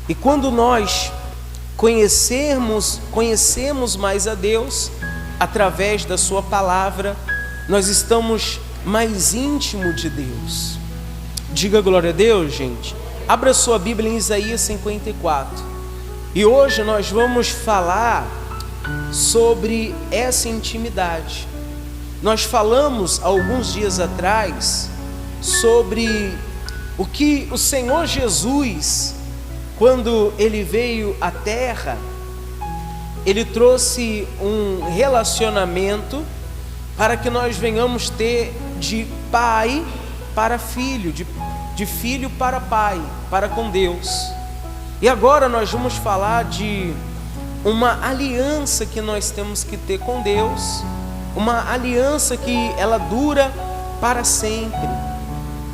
E quando nós conhecemos mais a Deus através da sua palavra, nós estamos mais íntimo de Deus. Diga glória a Deus, gente. Abra sua Bíblia em Isaías 54. E hoje nós vamos falar sobre essa intimidade. Nós falamos alguns dias atrás sobre o que o Senhor Jesus, quando ele veio à terra, ele trouxe um relacionamento para que nós venhamos ter de pai para filho, de filho para pai, para com Deus. E agora nós vamos falar de uma aliança que nós temos que ter com Deus, uma aliança que ela dura para sempre.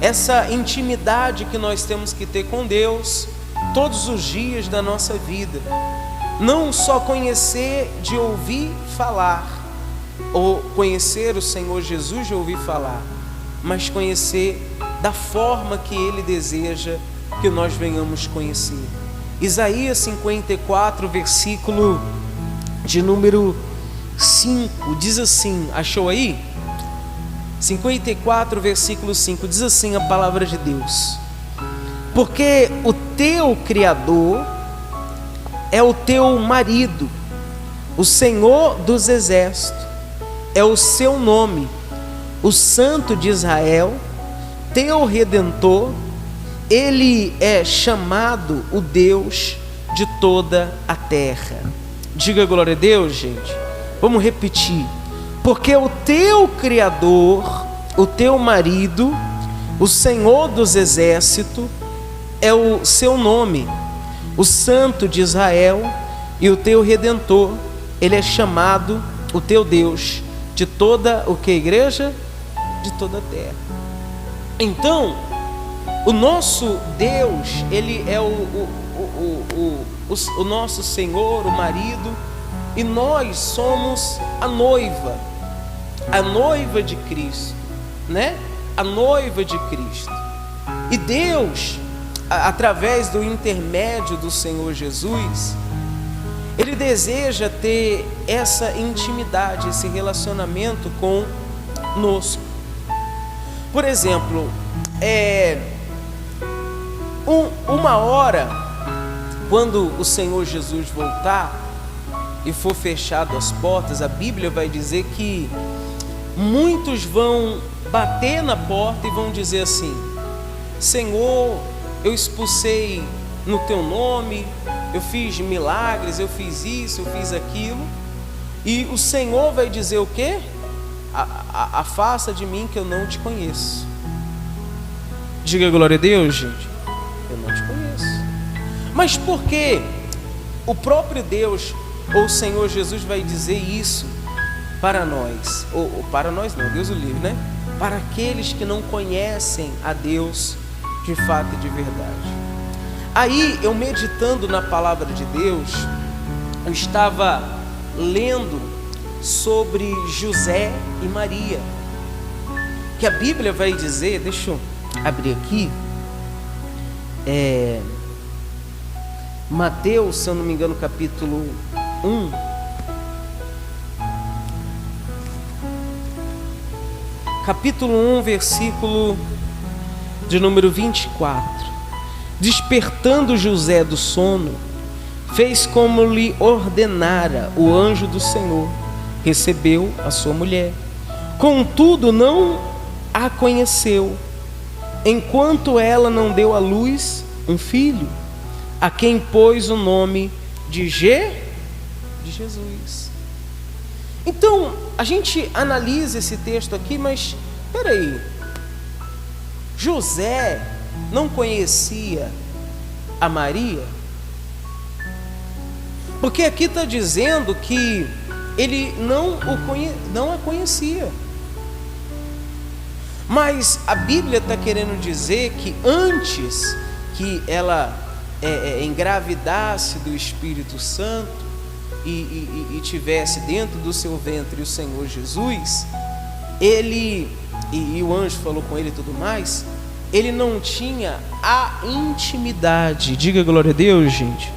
Essa intimidade que nós temos que ter com Deus todos os dias da nossa vida. Não só conhecer de ouvir falar, ou conhecer o Senhor Jesus de ouvir falar, mas conhecer da forma que Ele deseja que nós venhamos conhecer. Isaías 54, versículo de número 5, diz assim, achou aí? 54, versículo 5, diz assim a palavra de Deus: porque o teu Criador é o teu marido, o Senhor dos exércitos é o seu nome, o Santo de Israel, teu Redentor, ele é chamado o Deus de toda a terra. Diga glória a Deus, gente. Vamos repetir. Porque o teu Criador, o teu marido, o Senhor dos exércitos, é o seu nome, o Santo de Israel, e o teu Redentor, ele é chamado o teu Deus de toda o que, igreja? De toda a terra. Então, o nosso Deus, ele é o nosso Senhor, o marido, e nós somos a noiva de Cristo, né? A noiva de Cristo. E Deus, através do intermédio do Senhor Jesus, Ele deseja ter essa intimidade, esse relacionamento conosco. Por exemplo, uma hora, quando o Senhor Jesus voltar e for fechado as portas, a Bíblia vai dizer que muitos vão bater na porta e vão dizer assim: Senhor, eu expulsei no teu nome, eu fiz milagres, eu fiz isso, eu fiz aquilo. E o Senhor vai dizer o quê? Afasta de mim que eu não te conheço. Diga glória a Deus, gente. Eu não te conheço. Mas por que o próprio Deus, ou o Senhor Jesus, vai dizer isso para nós? Ou para nós não, Deus o livre, né? Para aqueles que não conhecem a Deus de fato e de verdade. Aí, eu meditando na palavra de Deus, eu estava lendo sobre José e Maria, que a Bíblia vai dizer, deixa eu abrir aqui, Mateus, se eu não me engano, capítulo 1, capítulo 1, versículo de número 24. Despertando José do sono, fez como lhe ordenara o anjo do Senhor, recebeu a sua mulher. Contudo, não a conheceu, enquanto ela não deu à luz um filho, a quem pôs o nome de Jesus. Então, a gente analisa esse texto aqui, mas peraí, José não conhecia a Maria? Porque aqui está dizendo que ele não a conhecia. Mas a Bíblia está querendo dizer que antes que ela engravidasse do Espírito Santo e tivesse dentro do seu ventre o Senhor Jesus, ele, e o anjo falou com ele e tudo mais, ele não tinha a intimidade. Diga glória a Deus, gente.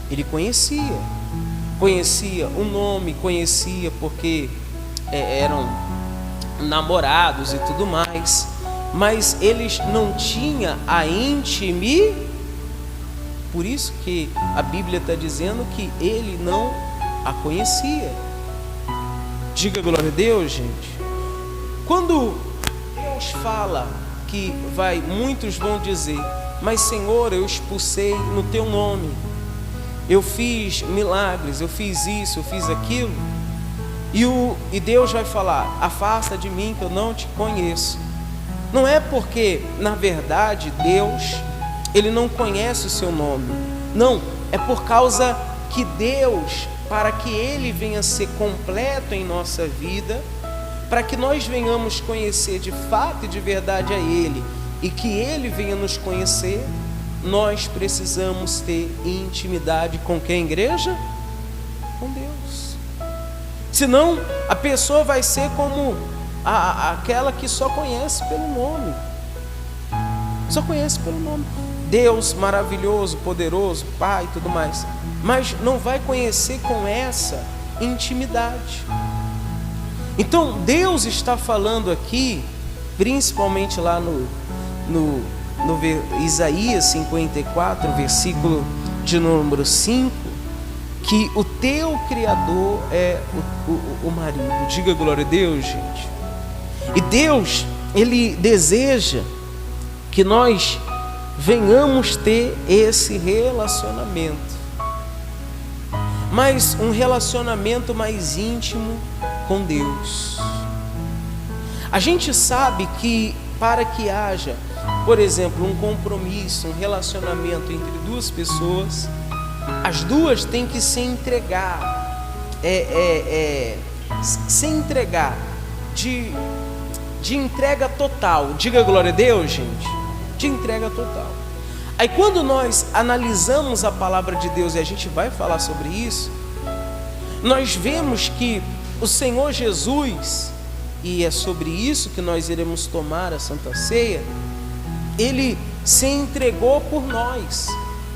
Ele conhecia o nome, conhecia porque eram namorados e tudo mais, mas eles não tinham a intimidade. Por isso que a Bíblia está dizendo que ele não a conhecia. Diga glória a Deus, gente. Quando Deus fala que muitos vão dizer: mas Senhor, eu expulsei no teu nome, eu fiz milagres, eu fiz isso, eu fiz aquilo, e Deus vai falar: afasta de mim que eu não te conheço. Não é porque, na verdade, Deus, ele não conhece o seu nome. Não, é por causa que Deus, para que ele venha ser completo em nossa vida, para que nós venhamos conhecer de fato e de verdade a ele, e que ele venha nos conhecer, nós precisamos ter intimidade com quem, igreja? Com Deus. Senão a pessoa vai ser como aquela que só conhece pelo nome. Só conhece pelo nome. Deus maravilhoso, poderoso, Pai e tudo mais, mas não vai conhecer com essa intimidade. Então Deus está falando aqui, principalmente lá no Isaías 54, versículo de número 5, que o teu Criador é o marido. Diga glória a Deus, gente. E Deus, ele deseja que nós venhamos ter esse relacionamento, mas um relacionamento mais íntimo com Deus. A gente sabe que para que haja, por exemplo, um compromisso, um relacionamento entre duas pessoas, as duas têm que se entregar, se entregar de entrega total. Diga glória a Deus, gente. De entrega total. Aí quando nós analisamos a palavra de Deus, e a gente vai falar sobre isso, nós vemos que o Senhor Jesus, e é sobre isso que nós iremos tomar a Santa Ceia, ele se entregou por nós,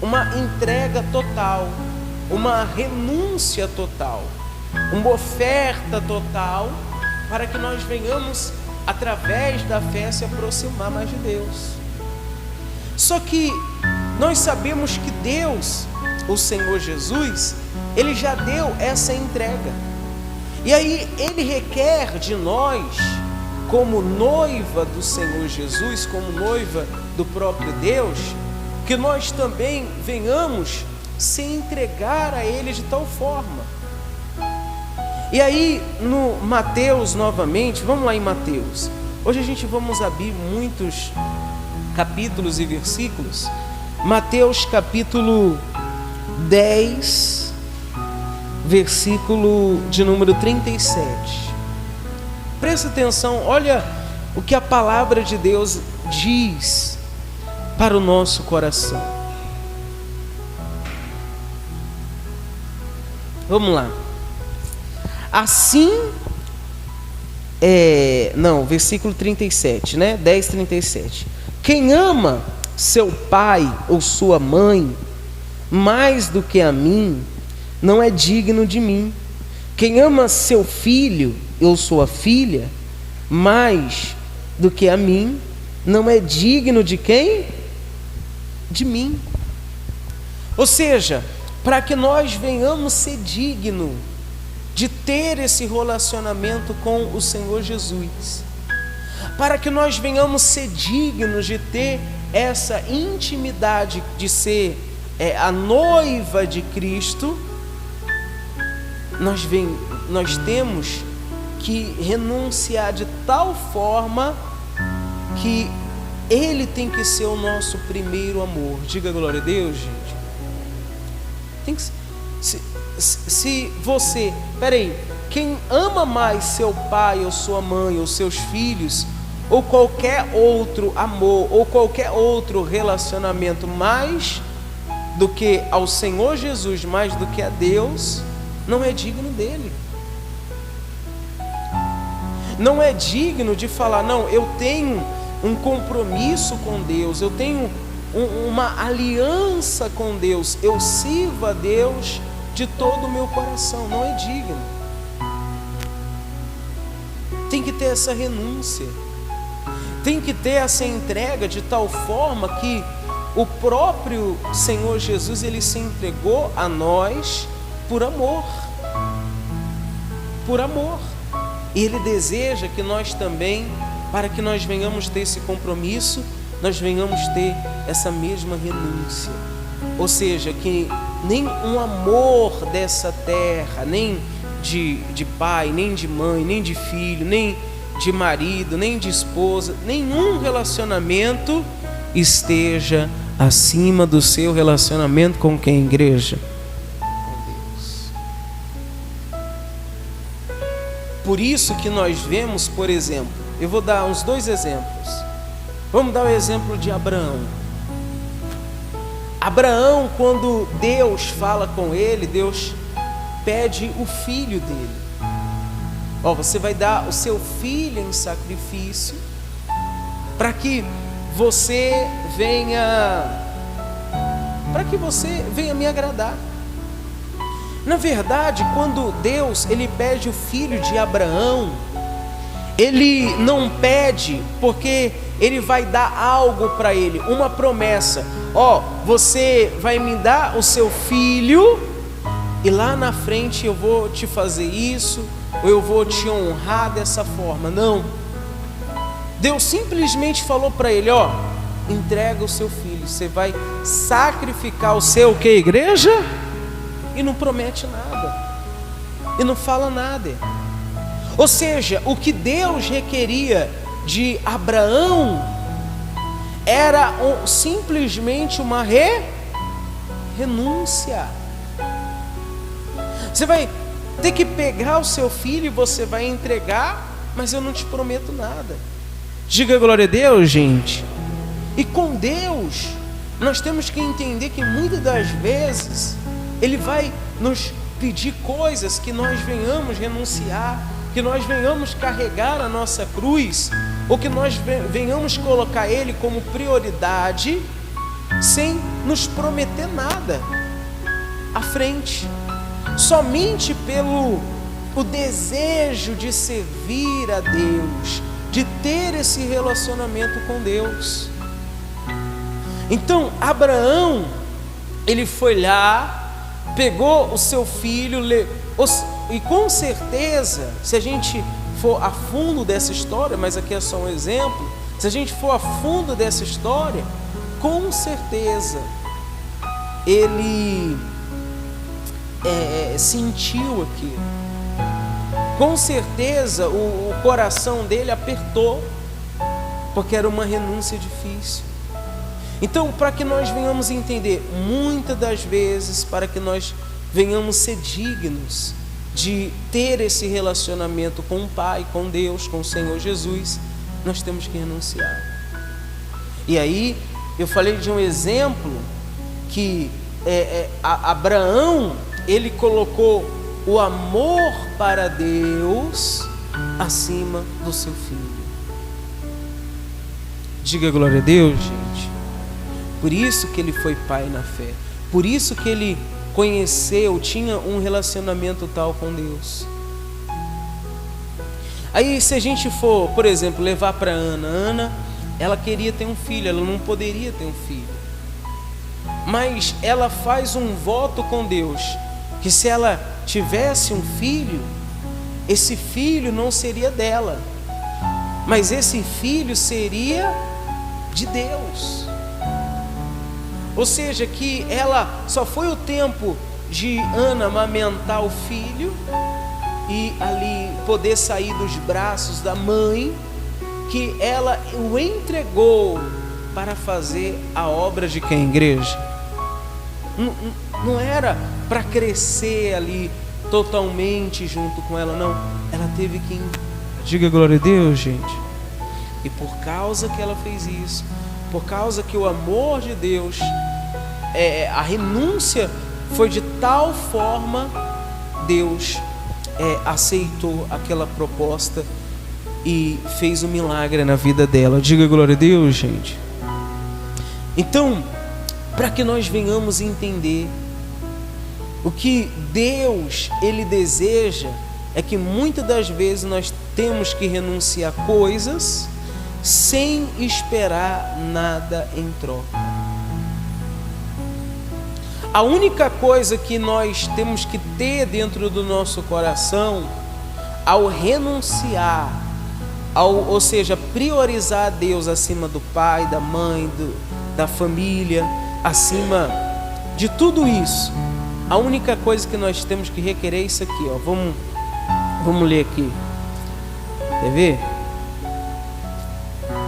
uma entrega total, uma renúncia total, uma oferta total, para que nós venhamos, através da fé, se aproximar mais de Deus. Só que nós sabemos que Deus, o Senhor Jesus, ele já deu essa entrega. E aí ele requer de nós, como noiva do Senhor Jesus, como noiva do próprio Deus, que nós também venhamos se entregar a ele de tal forma. E aí no Mateus novamente, vamos lá em Mateus. Hoje a gente vamos abrir muitos capítulos e versículos. Mateus capítulo 10, versículo de número 37. Presta atenção, olha o que a palavra de Deus diz para o nosso coração. Vamos lá. Assim, versículo 37, né? 10, 37. Quem ama seu pai ou sua mãe mais do que a mim, não é digno de mim. Quem ama seu filho ou sua filha mais do que a mim, não é digno de quem? De mim. Ou seja, para que nós venhamos ser dignos de ter esse relacionamento com o Senhor Jesus, para que nós venhamos ser dignos de ter essa intimidade de ser a noiva de Cristo, nós temos que renunciar de tal forma que Ele tem que ser o nosso primeiro amor. Diga glória a Deus, gente. Tem que, se você, quem ama mais seu pai ou sua mãe ou seus filhos, ou qualquer outro amor, ou qualquer outro relacionamento mais do que ao Senhor Jesus, mais do que a Deus, não é digno dele. Não é digno de falar, não, eu tenho um compromisso com Deus, eu tenho uma aliança com Deus, eu sirvo a Deus de todo o meu coração. Não é digno. Tem que ter essa renúncia, tem que ter essa entrega de tal forma que o próprio Senhor Jesus, Ele se entregou a nós por amor. Por amor. E Ele deseja que nós também, para que nós venhamos ter esse compromisso, nós venhamos ter essa mesma renúncia. Ou seja, que nem um amor dessa terra, nem de pai, nem de mãe, nem de filho, nem de marido, nem de esposa, nenhum relacionamento esteja acima do seu relacionamento com quem, igreja? Com Deus. Por isso que nós vemos, por exemplo, eu vou dar uns 2 exemplos. Vamos dar o exemplo de Abraão. Abraão, quando Deus fala com ele, Deus pede o filho dele. Você vai dar o seu filho em sacrifício para que você venha me agradar. Na verdade, quando Deus ele pede o filho de Abraão, Ele não pede porque Ele vai dar algo para ele, uma promessa. Você vai me dar o seu filho e lá na frente eu vou te fazer isso, ou eu vou te honrar dessa forma. Não. Deus simplesmente falou para ele, entrega o seu filho, você vai sacrificar o seu, que igreja? E não promete nada, e não fala nada. Ou seja, o que Deus requeria de Abraão era simplesmente uma renúncia. Você vai ter que pegar o seu filho e você vai entregar, mas eu não te prometo nada. Diga glória a Deus, gente. E com Deus, nós temos que entender que muitas das vezes Ele vai nos pedir coisas que nós venhamos renunciar, que nós venhamos carregar a nossa cruz, ou que nós venhamos colocar Ele como prioridade, sem nos prometer nada à frente, somente pelo o desejo de servir a Deus, de ter esse relacionamento com Deus. Então Abraão, ele foi lá, pegou o seu filho, e com certeza, se a gente for a fundo dessa história, mas aqui é só um exemplo, se a gente for a fundo dessa história, com certeza ele sentiu aquilo. Com certeza o coração dele apertou, porque era uma renúncia difícil. Então, para que nós venhamos entender, muitas das vezes, para que nós venhamos ser dignos de ter esse relacionamento com o Pai, com Deus, com o Senhor Jesus, nós temos que renunciar. E aí, eu falei de um exemplo que Abraão, ele colocou o amor para Deus acima do seu filho. Diga glória a Deus, gente. Por isso que ele foi pai na fé. Por isso que ele conheceu, tinha um relacionamento tal com Deus. Aí se a gente for, por exemplo, levar para Ana, ela queria ter um filho, ela não poderia ter um filho. Mas ela faz um voto com Deus, que se ela tivesse um filho, esse filho não seria dela, mas esse filho seria de Deus. Ou seja, que ela só foi o tempo de Ana amamentar o filho e ali poder sair dos braços da mãe, que ela o entregou para fazer a obra de quem, igreja? Não era para crescer ali totalmente junto com ela, não. Ela teve que... Diga glória a Deus, gente. E por causa que ela fez isso, por causa que o amor de Deus, a renúncia foi de tal forma, Deus aceitou aquela proposta e fez um milagre na vida dela. Diga glória a Deus, gente. Então, para que nós venhamos entender o que Deus, Ele deseja, é que muitas das vezes nós temos que renunciar a coisas sem esperar nada em troca. A única coisa que nós temos que ter dentro do nosso coração, ao renunciar, ou seja, priorizar a Deus acima do pai, da mãe, da família, acima de tudo isso, a única coisa que nós temos que requerer é isso aqui, ó. Vamos ler aqui. Quer ver?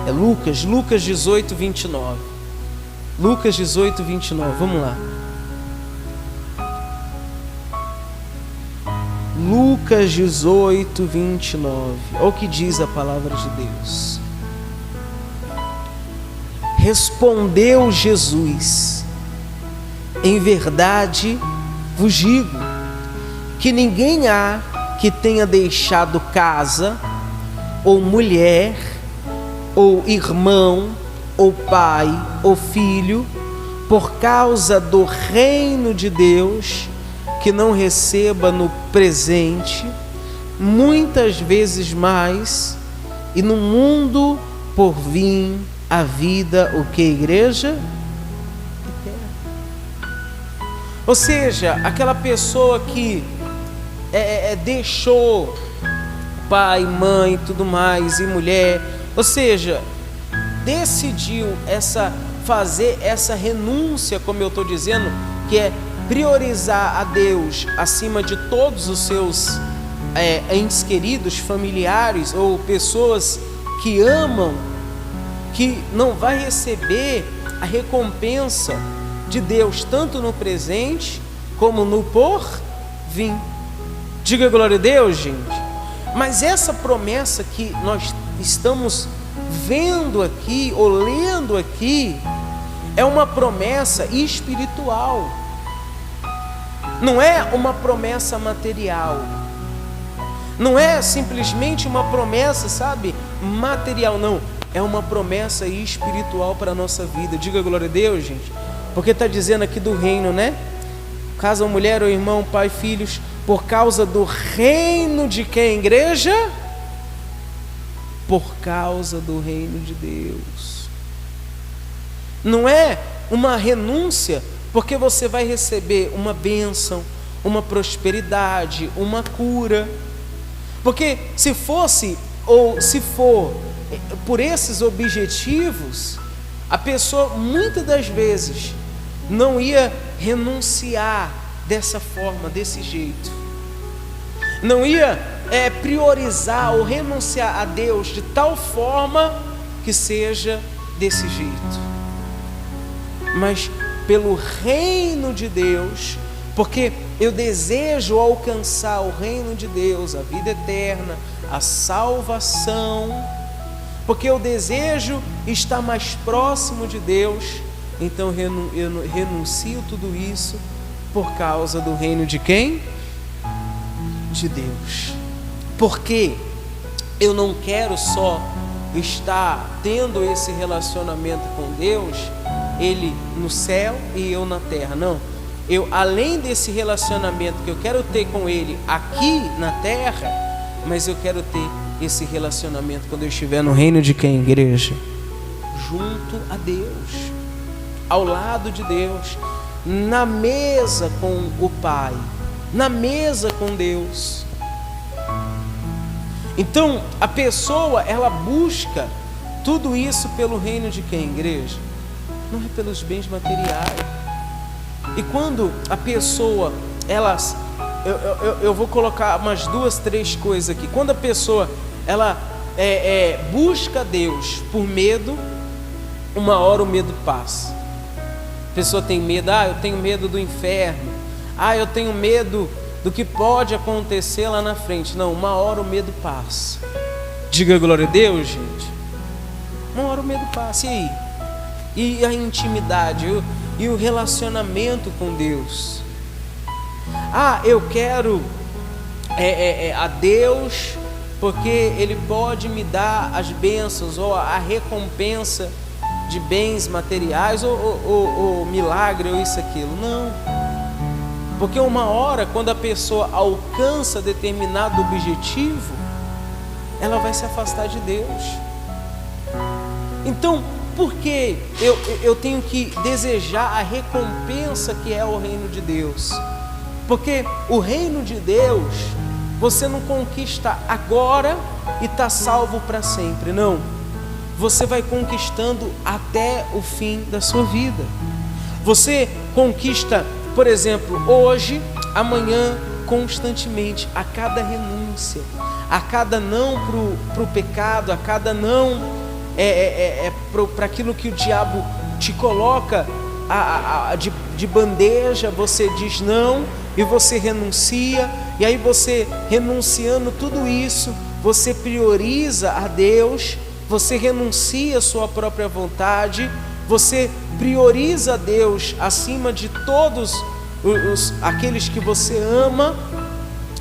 É Lucas 18, 29. Lucas 18, 29. Vamos lá. Lucas 18, 29. Olha o que diz a palavra de Deus. Respondeu Jesus: em verdade vos digo que ninguém há que tenha deixado casa, ou mulher, ou irmão, ou pai, ou filho, por causa do reino de Deus, que não receba no presente muitas vezes mais, e no mundo por vir a vida, o que, igreja? Eterna. Ou seja, aquela pessoa que deixou pai, mãe, tudo mais, e mulher, ou seja, decidiu fazer essa renúncia, como eu estou dizendo, que é priorizar a Deus acima de todos os seus entes queridos, familiares ou pessoas que amam, que não vai receber a recompensa de Deus tanto no presente como no porvir. Diga glória a Deus, gente. Mas essa promessa que nós estamos vendo aqui ou lendo aqui é uma promessa espiritual. Não é uma promessa material. Não é simplesmente uma promessa, sabe, material, não. É uma promessa espiritual para a nossa vida. Diga glória a Deus, gente. Porque está dizendo aqui do reino, né? Casa, mulher ou irmão, pai, filhos, por causa do reino de quem, igreja? Por causa do reino de Deus. Não é uma renúncia porque você vai receber uma bênção, uma prosperidade, uma cura. Porque se fosse, ou se for por esses objetivos, a pessoa muitas das vezes não ia renunciar dessa forma, desse jeito. Não ia priorizar ou renunciar a Deus de tal forma que seja desse jeito. Mas pelo reino de Deus, porque eu desejo alcançar o reino de Deus, a vida eterna, a salvação, porque eu desejo estar mais próximo de Deus, então eu renuncio tudo isso por causa do reino de quem? De Deus. Porque eu não quero só estar tendo esse relacionamento com Deus, Ele no céu e eu na terra. Não, eu, além desse relacionamento que eu quero ter com Ele aqui na terra, mas eu quero ter esse relacionamento quando eu estiver no reino de quem, igreja? Junto a Deus, ao lado de Deus, na mesa com o Pai, na mesa com Deus. Então a pessoa, ela busca tudo isso pelo reino de quem, igreja? Não é pelos bens materiais. E quando a pessoa, eu vou colocar umas 2, 3 coisas aqui. Quando a pessoa, ela busca Deus por medo, uma hora o medo passa. A pessoa tem medo, eu tenho medo do inferno, eu tenho medo do que pode acontecer lá na frente. Não, uma hora o medo passa. Diga glória a Deus, gente. Uma hora o medo passa, e aí? E a intimidade, e o relacionamento com Deus? Eu quero a Deus porque Ele pode me dar as bênçãos ou a recompensa de bens materiais ou milagre ou isso, aquilo. Não. Porque uma hora, quando a pessoa alcança determinado objetivo, ela vai se afastar de Deus. Então, por que eu tenho que desejar a recompensa que é o reino de Deus? Porque o reino de Deus, você não conquista agora e está salvo para sempre, não. Você vai conquistando até o fim da sua vida. Você conquista, por exemplo, hoje, amanhã, constantemente, a cada renúncia, a cada não para o pecado, a cada não para aquilo que o diabo te coloca de bandeja, você diz não e você renuncia, e aí você renunciando tudo isso, você prioriza a Deus, você renuncia a sua própria vontade, você prioriza a Deus acima de todos aqueles que você ama,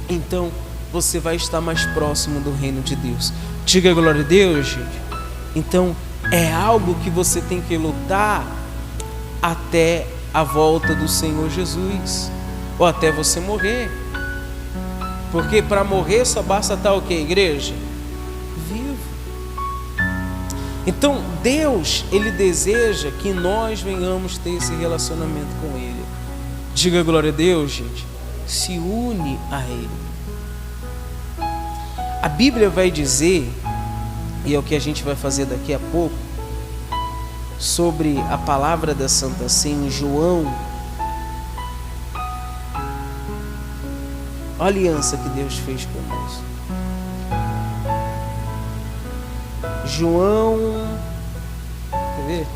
então você vai estar mais próximo do reino de Deus. Diga glória a Deus, gente. Então é algo que você tem que lutar até a volta do Senhor Jesus, ou até você morrer. Porque para morrer só basta estar o que, igreja? Vivo. Então Deus, Ele deseja que nós venhamos ter esse relacionamento com Ele. Diga glória a Deus, gente. Se une a Ele. A Bíblia vai dizer, e é o que a gente vai fazer daqui a pouco, sobre a palavra da Santa Ceia em João. A aliança que Deus fez conosco. João, quer ver?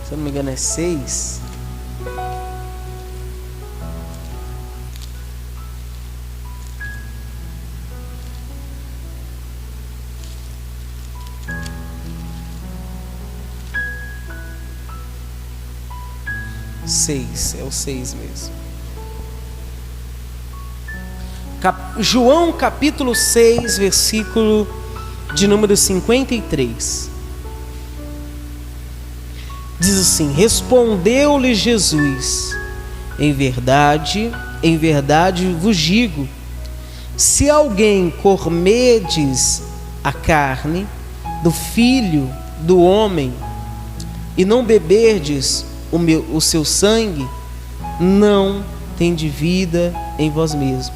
Se eu não me engano é 6. É o 6 mesmo. João capítulo 6, versículo de número 53. Diz assim: respondeu-lhe Jesus: em verdade vos digo, se alguém comerdes a carne do Filho do Homem e não beberdes o seu sangue, não tem de vida em vós mesmo.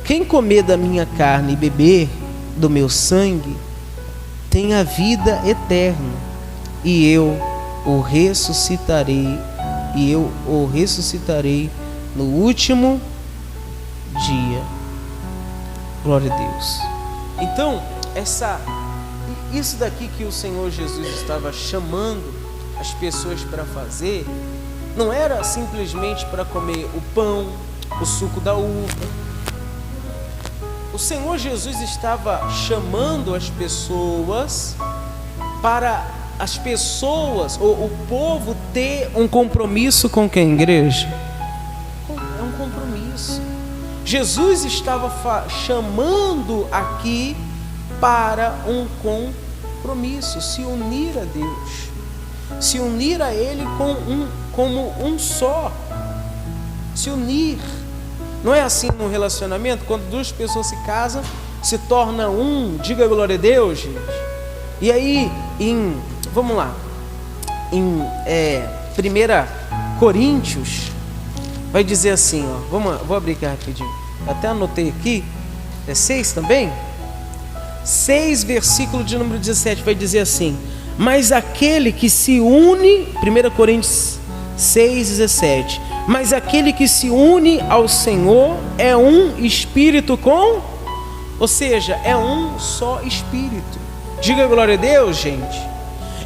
Quem comer da minha carne e beber do meu sangue tem a vida eterna, e eu o ressuscitarei no último dia. Glória a Deus. Então, isso daqui que o Senhor Jesus estava chamando as pessoas para fazer, não era simplesmente para comer o pão, o suco da uva. O Senhor Jesus estava chamando as pessoas para o povo ter um compromisso com quem, igreja? É um compromisso. Jesus estava chamando aqui para um compromisso, se unir a Deus, se unir a Ele como um só, se unir. Não é assim no relacionamento? Quando duas pessoas se casam, se torna um. Diga glória a Deus, gente. E aí, vamos lá, em 1 Coríntios, vai dizer assim, ó, vou abrir aqui rapidinho, até anotei aqui, é 6 também? 6, versículo de número 17, vai dizer assim: mas aquele que se une, 1 Coríntios 6, 17, mas aquele que se une ao Senhor é um espírito ou seja, é um só espírito. Diga glória a Deus, gente.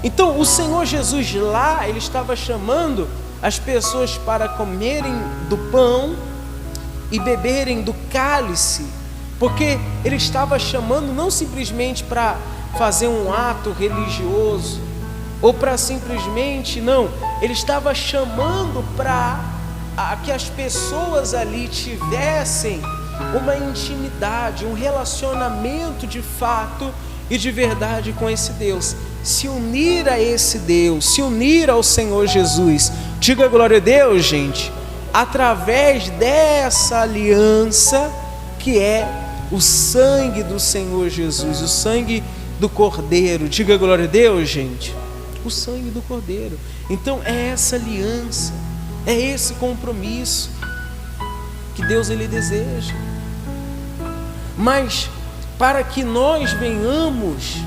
Então o Senhor Jesus lá, Ele estava chamando as pessoas para comerem do pão e beberem do cálice, porque Ele estava chamando não simplesmente para fazer um ato religioso, ou para simplesmente, não, Ele estava chamando para que as pessoas ali tivessem uma intimidade, um relacionamento de fato e de verdade com esse Deus. Se unir a esse Deus, se unir ao Senhor Jesus. Diga glória a Deus, gente. Através dessa aliança que é o sangue do Senhor Jesus, o sangue do Cordeiro. Diga glória a Deus, gente. O sangue do Cordeiro. Então é essa aliança, é esse compromisso que Deus ele deseja. Mas para que nós venhamos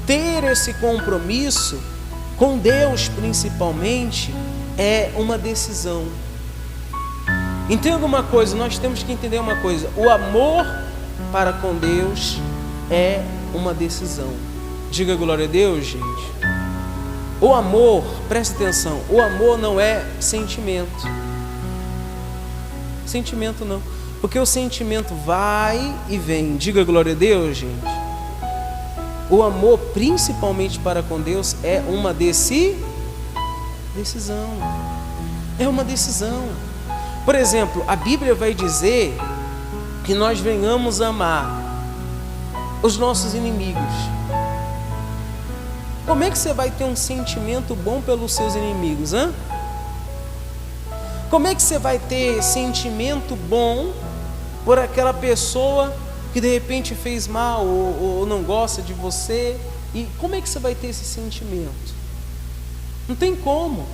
ter esse compromisso com Deus principalmente, é uma decisão. Entenda uma coisa, nós temos que entender uma coisa: o amor para com Deus é uma decisão. Diga glória a Deus, gente. O amor, preste atenção, o amor não é sentimento. Sentimento não, porque o sentimento vai e vem. Diga glória a Deus, gente. O amor, principalmente para com Deus, é uma decisão. É uma decisão. Por exemplo, a Bíblia vai dizer que nós venhamos amar os nossos inimigos. Como é que você vai ter um sentimento bom pelos seus inimigos, hein? Como é que você vai ter sentimento bom por aquela pessoa que de repente fez mal ou não gosta de você? E como é que você vai ter esse sentimento? Não tem como.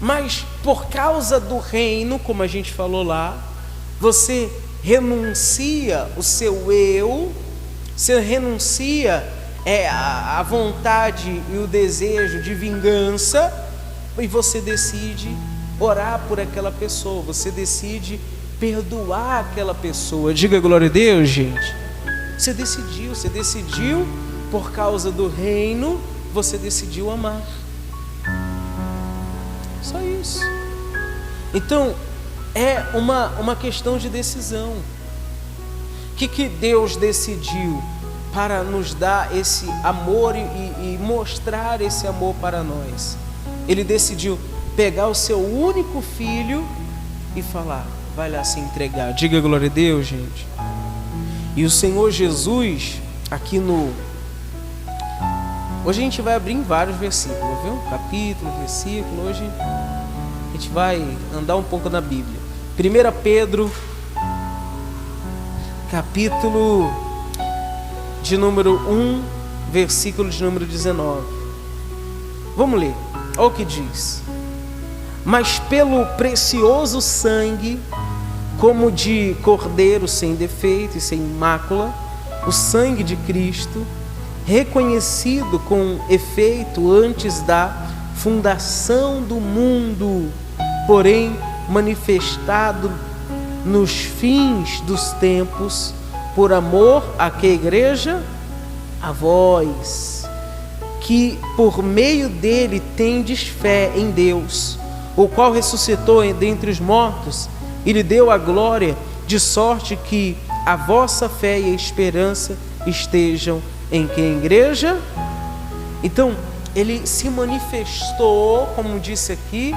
Mas por causa do reino, como a gente falou lá, você renuncia o seu eu, você renuncia a vontade e o desejo de vingança, e você decide orar por aquela pessoa, você decide perdoar aquela pessoa. Diga glória a Deus, gente. Você decidiu por causa do reino, você decidiu amar. Só isso. Então é uma questão de decisão. O que Deus decidiu para nos dar esse amor e mostrar esse amor para nós? Ele decidiu pegar o seu único filho e falar: vai lá se entregar. Diga glória a Deus, gente. E o Senhor Jesus, aqui hoje a gente vai abrir em vários versículos, viu? Capítulo, versículo. Hoje a gente vai andar um pouco na Bíblia. 1 Pedro, capítulo de número 1, versículo de número 19. Vamos ler. Olha o que diz: mas pelo precioso sangue, como de cordeiro sem defeito e sem mácula, o sangue de Cristo, reconhecido com efeito antes da fundação do mundo, porém manifestado nos fins dos tempos, por amor a que igreja? A vós, que por meio dele tendes fé em Deus, o qual ressuscitou dentre os mortos e lhe deu a glória, de sorte que a vossa fé e a esperança estejam em que igreja? Então, ele se manifestou, como disse aqui,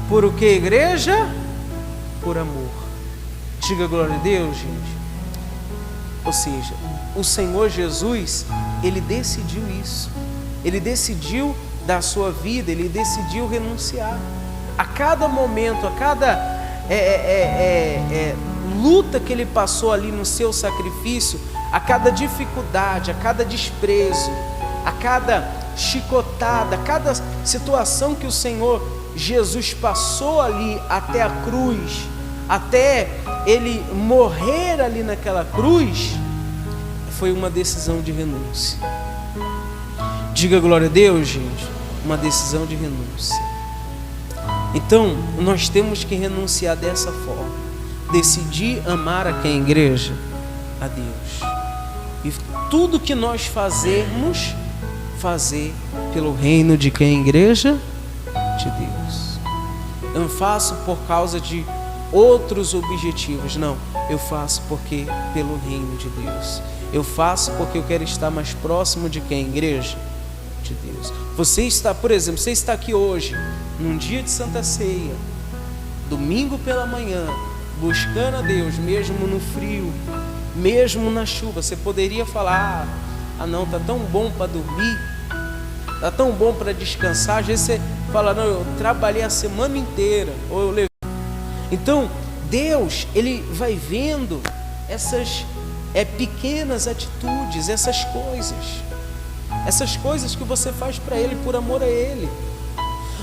por o que igreja? Por amor. Diga glória a Deus, gente. Ou seja, o Senhor Jesus, ele decidiu isso. Ele decidiu dar a sua vida, ele decidiu renunciar. A cada momento, a cada luta que ele passou ali no seu sacrifício, a cada dificuldade, a cada desprezo, a cada chicotada, a cada situação que o Senhor Jesus passou ali até a cruz, até ele morrer ali naquela cruz, foi uma decisão de renúncia. Diga glória a Deus, gente. Uma decisão de renúncia. Então, nós temos que renunciar dessa forma. Decidir amar a quem? Igreja? A Deus. E tudo que nós fazermos, fazer pelo reino de quem? Igreja? De Deus. Eu não faço por causa de outros objetivos, não. Eu faço porque pelo reino de Deus. Eu faço porque eu quero estar mais próximo de quem? Igreja? De Deus. Você está, por exemplo, você está aqui hoje, num dia de Santa Ceia, domingo pela manhã, buscando a Deus, mesmo no frio, mesmo na chuva. Você poderia falar: ah não, tá tão bom para dormir, tá tão bom para descansar. Às vezes você fala: não, eu trabalhei a semana inteira, ou eu levei. Então Deus, Ele vai vendo essas pequenas atitudes, essas coisas que você faz para Ele por amor a Ele.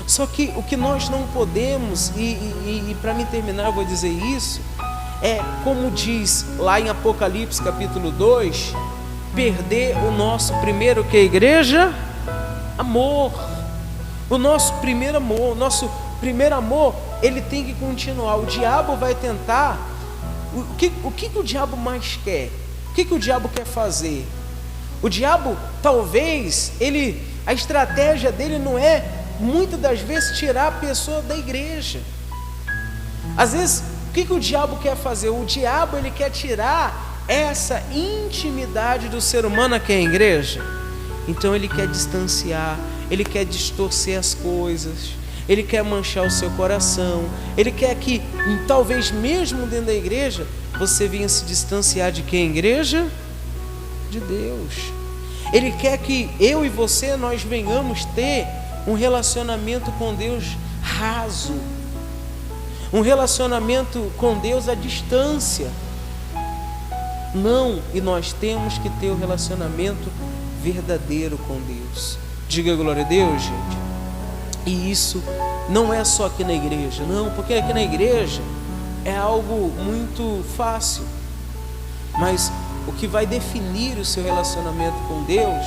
Só que o que nós não podemos, e para mim terminar eu vou dizer isso, é como diz lá em Apocalipse capítulo 2, perder o nosso primeiro, que é a igreja? Amor. O nosso primeiro amor, o nosso primeiro amor, ele tem que continuar. O diabo vai tentar, o que o diabo mais quer? O que o diabo quer fazer? O diabo, talvez, a estratégia dele não é, muitas das vezes, tirar a pessoa da igreja. Às vezes, o que o diabo quer fazer? O diabo, ele quer tirar essa intimidade do ser humano aqui na igreja. Então ele quer distanciar, ele quer distorcer as coisas, ele quer manchar o seu coração, ele quer que, talvez mesmo dentro da igreja, você venha se distanciar de quem? Igreja? De Deus. Ele quer que eu e você, nós venhamos ter um relacionamento com Deus raso, um relacionamento com Deus à distância. Não, e nós temos que ter um relacionamento verdadeiro com Deus. Diga glória a Deus, gente. E isso não é só aqui na igreja, não, porque aqui na igreja é algo muito fácil, mas o que vai definir o seu relacionamento com Deus,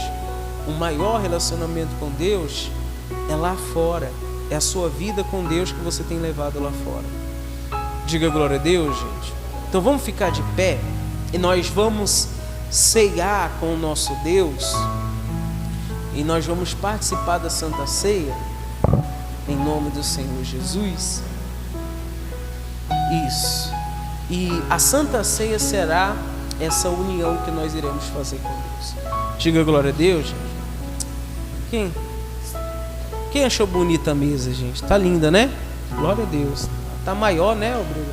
o maior relacionamento com Deus, é lá fora, é a sua vida com Deus que você tem levado lá fora. Diga glória a Deus, gente. Então vamos ficar de pé e nós vamos ceiar com o nosso Deus, e nós vamos participar da Santa Ceia em nome do Senhor Jesus. Isso. E a Santa Ceia será essa união que nós iremos fazer com Deus. Diga glória a Deus, gente. Quem achou bonita a mesa, gente? Tá linda, né? Glória a Deus. Tá maior, né, obreiro?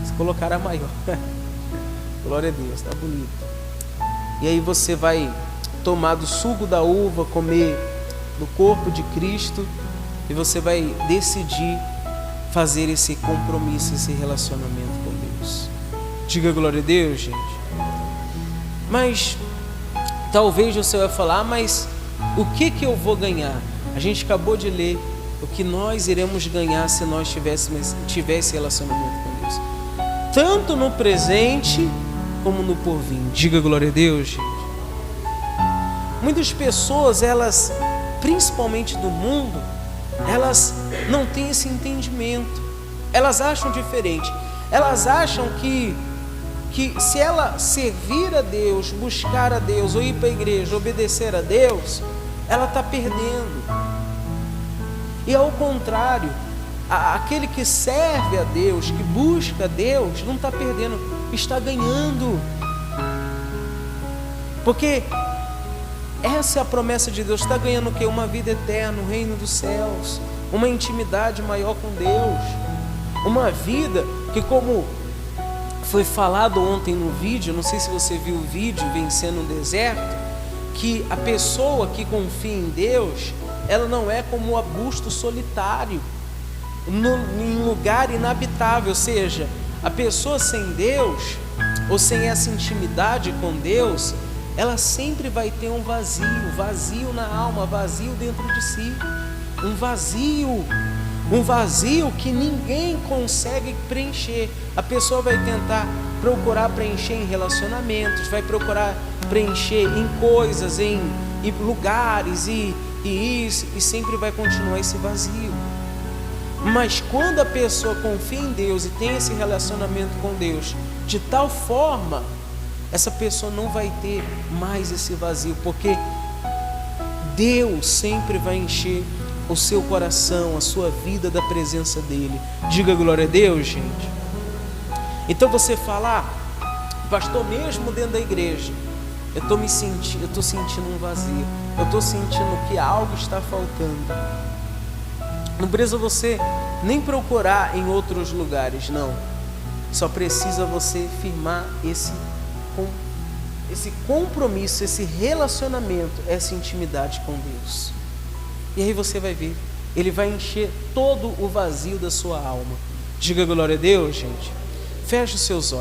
Se colocar a maior. Glória a Deus, tá bonito. E aí você vai tomar do suco da uva, comer do corpo de Cristo, e você vai decidir fazer esse compromisso, esse relacionamento com Deus. Diga glória a Deus, gente. Mas talvez você vai falar: mas o que eu vou ganhar? A gente acabou de ler o que nós iremos ganhar se nós tivesse relacionamento com Deus, tanto no presente como no porvir. Diga glória a Deus, gente. Muitas pessoas, elas, principalmente do mundo, elas não têm esse entendimento. Elas acham diferente. Elas acham que se ela servir a Deus, buscar a Deus, ou ir para a igreja, obedecer a Deus, ela está perdendo. E ao contrário, aquele que serve a Deus, que busca a Deus, não está perdendo, está ganhando. Porque essa é a promessa de Deus. Está ganhando o quê? Uma vida eterna, o reino dos céus, uma intimidade maior com Deus, uma vida que, como foi falado ontem no vídeo, não sei se você viu o vídeo, Vencendo o Deserto, que a pessoa que confia em Deus, ela não é como o arbusto solitário em lugar inabitável. Ou seja, a pessoa sem Deus, ou sem essa intimidade com Deus, ela sempre vai ter um vazio na alma, vazio dentro de si, um vazio que ninguém consegue preencher. A pessoa vai tentar procurar preencher em relacionamentos, vai procurar preencher em coisas, em lugares e sempre vai continuar esse vazio. Mas quando a pessoa confia em Deus e tem esse relacionamento com Deus de tal forma, essa pessoa não vai ter mais esse vazio, porque Deus sempre vai encher o seu coração, a sua vida da presença dele. Diga glória a Deus, gente. Então você fala: pastor, mesmo dentro da igreja, eu estou sentindo um vazio, eu estou sentindo que algo está faltando. Não precisa você nem procurar em outros lugares, não. Só precisa você firmar esse compromisso, esse relacionamento, essa intimidade com Deus. E aí você vai ver, Ele vai encher todo o vazio da sua alma. Diga glória a Deus, gente. Feche os seus olhos.